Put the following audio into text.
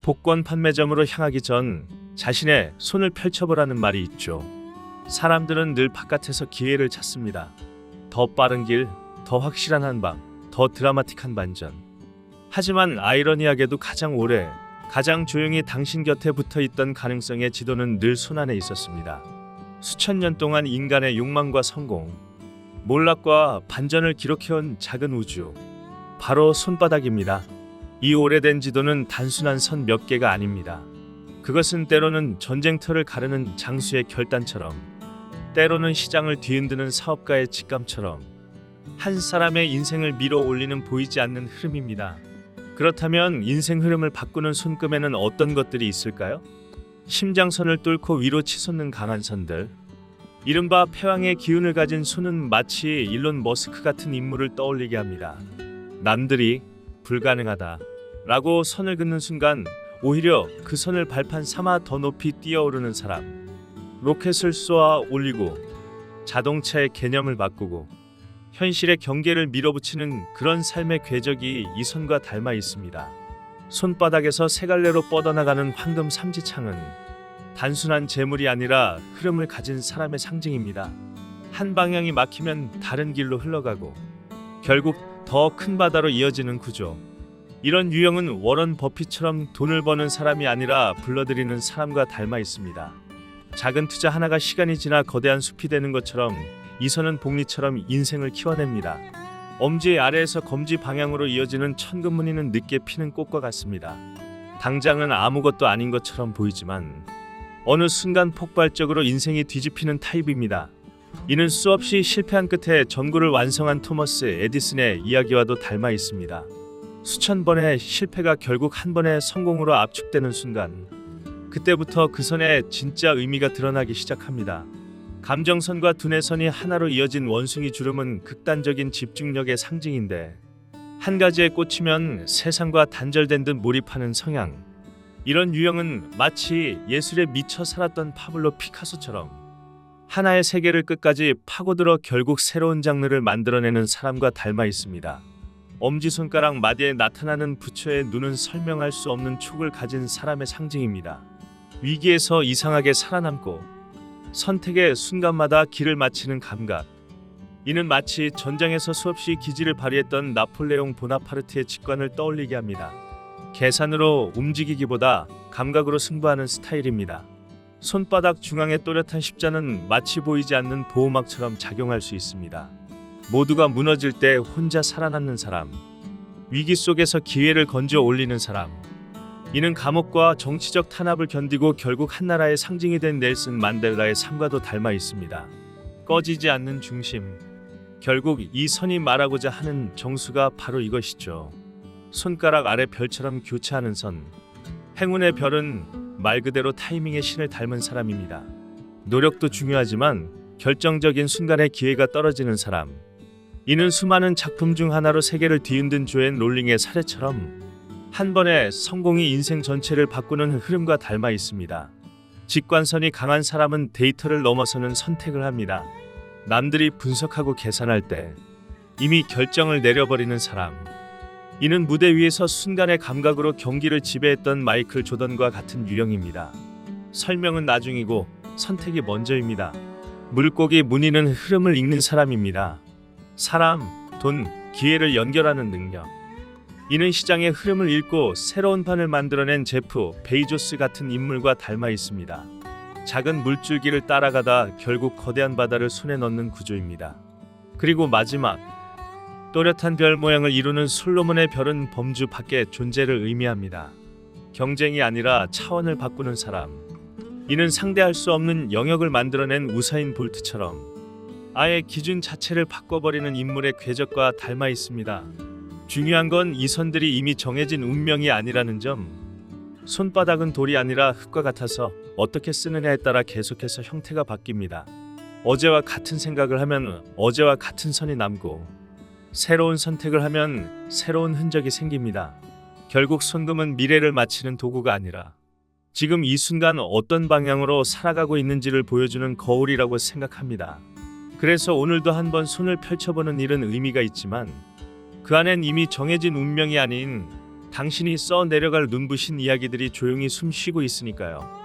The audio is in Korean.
복권 판매점으로 향하기 전 자신의 손을 펼쳐보라는 말이 있죠. 사람들은 늘 바깥에서 기회를 찾습니다. 더 빠른 길, 더 확실한 한방, 더 드라마틱한 반전. 하지만 아이러니하게도 가장 오래, 가장 조용히 당신 곁에 붙어있던 가능성의 지도는 늘 손안에 있었습니다. 수천 년 동안 인간의 욕망과 성공, 몰락과 반전을 기록해온 작은 우주, 바로 손바닥입니다. 이 오래된 지도는 단순한 선 몇 개가 아닙니다. 그것은 때로는 전쟁터를 가르는 장수의 결단처럼, 때로는 시장을 뒤흔드는 사업가의 직감처럼 한 사람의 인생을 밀어 올리는 보이지 않는 흐름입니다. 그렇다면 인생 흐름을 바꾸는 손금에는 어떤 것들이 있을까요? 심장선을 뚫고 위로 치솟는 강한 선들, 이른바 패왕의 기운을 가진 손은 마치 일론 머스크 같은 인물을 떠올리게 합니다. 남들이 불가능하다 라고 선을 긋는 순간 오히려 그 선을 발판 삼아 더 높이 뛰어오르는 사람, 로켓을 쏘아 올리고 자동차의 개념을 바꾸고 현실의 경계를 밀어붙이는 그런 삶의 궤적이 이 손과 닮아 있습니다. 손바닥에서 세 갈래로 뻗어나가는 황금 삼지창은 단순한 재물이 아니라 흐름을 가진 사람의 상징입니다. 한 방향이 막히면 다른 길로 흘러가고 결국 더 큰 바다로 이어지는 구조. 이런 유형은 워런 버핏처럼 돈을 버는 사람이 아니라 불러들이는 사람과 닮아 있습니다. 작은 투자 하나가 시간이 지나 거대한 숲이 되는 것처럼 이 선은 복리처럼 인생을 키워냅니다. 엄지 아래에서 검지 방향으로 이어지는 천근무늬는 늦게 피는 꽃과 같습니다. 당장은 아무것도 아닌 것처럼 보이지만 어느 순간 폭발적으로 인생이 뒤집히는 타입입니다. 이는 수없이 실패한 끝에 전구를 완성한 토머스 에디슨의 이야기와도 닮아 있습니다. 수천 번의 실패가 결국 한 번의 성공으로 압축되는 순간, 그때부터 그 선의 진짜 의미가 드러나기 시작합니다. 감정선과 두뇌선이 하나로 이어진 원숭이 주름은 극단적인 집중력의 상징인데, 한 가지에 꽂히면 세상과 단절된 듯 몰입하는 성향. 이런 유형은 마치 예술에 미쳐 살았던 파블로 피카소처럼 하나의 세계를 끝까지 파고들어 결국 새로운 장르를 만들어내는 사람과 닮아 있습니다. 엄지손가락 마디에 나타나는 부처의 눈은 설명할 수 없는 촉을 가진 사람의 상징입니다. 위기에서 이상하게 살아남고 선택의 순간마다 길을 맞히는 감각. 이는 마치 전장에서 수없이 기지를 발휘했던 나폴레옹 보나파르트의 직관을 떠올리게 합니다. 계산으로 움직이기보다 감각으로 승부하는 스타일입니다. 손바닥 중앙의 또렷한 십자는 마치 보이지 않는 보호막처럼 작용할 수 있습니다. 모두가 무너질 때 혼자 살아남는 사람, 위기 속에서 기회를 건져 올리는 사람. 이는 감옥과 정치적 탄압을 견디고 결국 한 나라의 상징이 된 넬슨 만델라의 삶과도 닮아 있습니다. 꺼지지 않는 중심. 결국 이 선이 말하고자 하는 정수가 바로 이것이죠. 손가락 아래 별처럼 교차하는 선. 행운의 별은 말 그대로 타이밍의 신을 닮은 사람입니다. 노력도 중요하지만 결정적인 순간에 기회가 떨어지는 사람. 이는 수많은 작품 중 하나로 세계를 뒤흔든 조앤 롤링의 사례처럼 한 번의 성공이 인생 전체를 바꾸는 흐름과 닮아 있습니다. 직관선이 강한 사람은 데이터를 넘어서는 선택을 합니다. 남들이 분석하고 계산할 때 이미 결정을 내려버리는 사람. 이는 무대 위에서 순간의 감각으로 경기를 지배했던 마이클 조던과 같은 유형입니다. 설명은 나중이고 선택이 먼저입니다. 물고기 무늬는 흐름을 읽는 사람입니다. 사람, 돈, 기회를 연결하는 능력. 이는 시장의 흐름을 읽고 새로운 판을 만들어낸 제프 베이조스 같은 인물과 닮아 있습니다. 작은 물줄기를 따라가다 결국 거대한 바다를 손에 넣는 구조입니다. 그리고 마지막, 또렷한 별 모양을 이루는 솔로몬의 별은 범주 밖의 존재를 의미합니다. 경쟁이 아니라 차원을 바꾸는 사람. 이는 상대할 수 없는 영역을 만들어낸 우사인 볼트처럼 아예 기준 자체를 바꿔버리는 인물의 궤적과 닮아 있습니다. 중요한 건 이 선들이 이미 정해진 운명이 아니라는 점. 손바닥은 돌이 아니라 흙과 같아서 어떻게 쓰느냐에 따라 계속해서 형태가 바뀝니다. 어제와 같은 생각을 하면 어제와 같은 선이 남고 새로운 선택을 하면 새로운 흔적이 생깁니다. 결국 손금은 미래를 맞히는 도구가 아니라 지금 이 순간 어떤 방향으로 살아가고 있는지를 보여주는 거울이라고 생각합니다. 그래서 오늘도 한번 손을 펼쳐보는 일은 의미가 있지만 그 안엔 이미 정해진 운명이 아닌 당신이 써 내려갈 눈부신 이야기들이 조용히 숨쉬고 있으니까요.